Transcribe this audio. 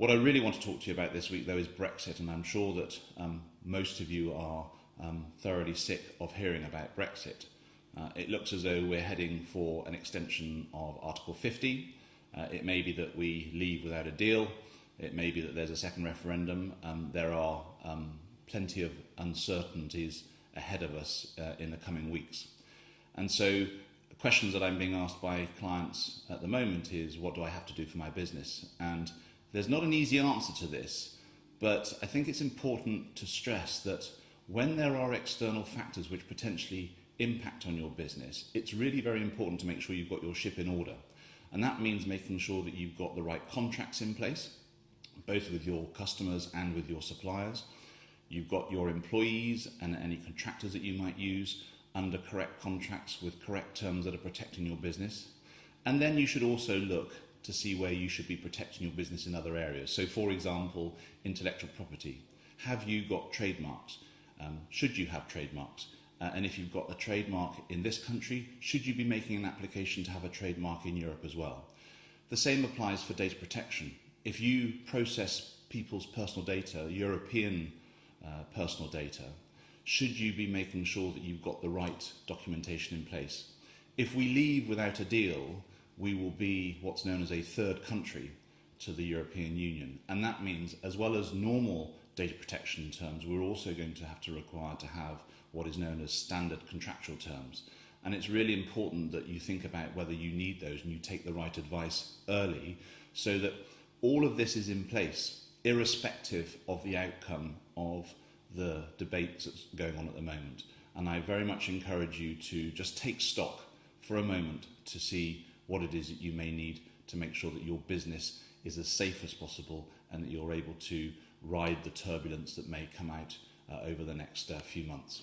What I really want to talk to you about this week, though, is Brexit, and I'm sure that most of you are thoroughly sick of hearing about Brexit. It looks as though we're heading for an extension of Article 50. It may be that we leave without a deal. It may be that there's a second referendum. There are plenty of uncertainties ahead of us in the coming weeks. And so questions that I'm being asked by clients at the moment is, what do I have to do for my business? And there's not an easy answer to this, but I think it's important to stress that when there are external factors which potentially impact on your business, it's really very important to make sure you've got your ship in order. And that means making sure that you've got the right contracts in place, both with your customers and with your suppliers. You've got your employees and any contractors that you might use under correct contracts with correct terms that are protecting your business. And then you should also look to see where you should be protecting your business in other areas. So, for example, intellectual property. Have you got trademarks? Should you have trademarks? And if you've got a trademark in this country, should you be making an application to have a trademark in Europe as well? The same applies for data protection. If you process people's personal data, European personal data, should you be making sure that you've got the right documentation in place? If we leave without a deal, we will be what's known as a third country to the European Union. And that means, as well as normal data protection terms, we're also going to have to require to have what is known as standard contractual terms. And it's really important that you think about whether you need those and you take the right advice early so that all of this is in place, irrespective of the outcome of the debate that's going on at the moment. And I very much encourage you to just take stock for a moment to see what it is that you may need to make sure that your business is as safe as possible and that you're able to ride the turbulence that may come out over the next few months.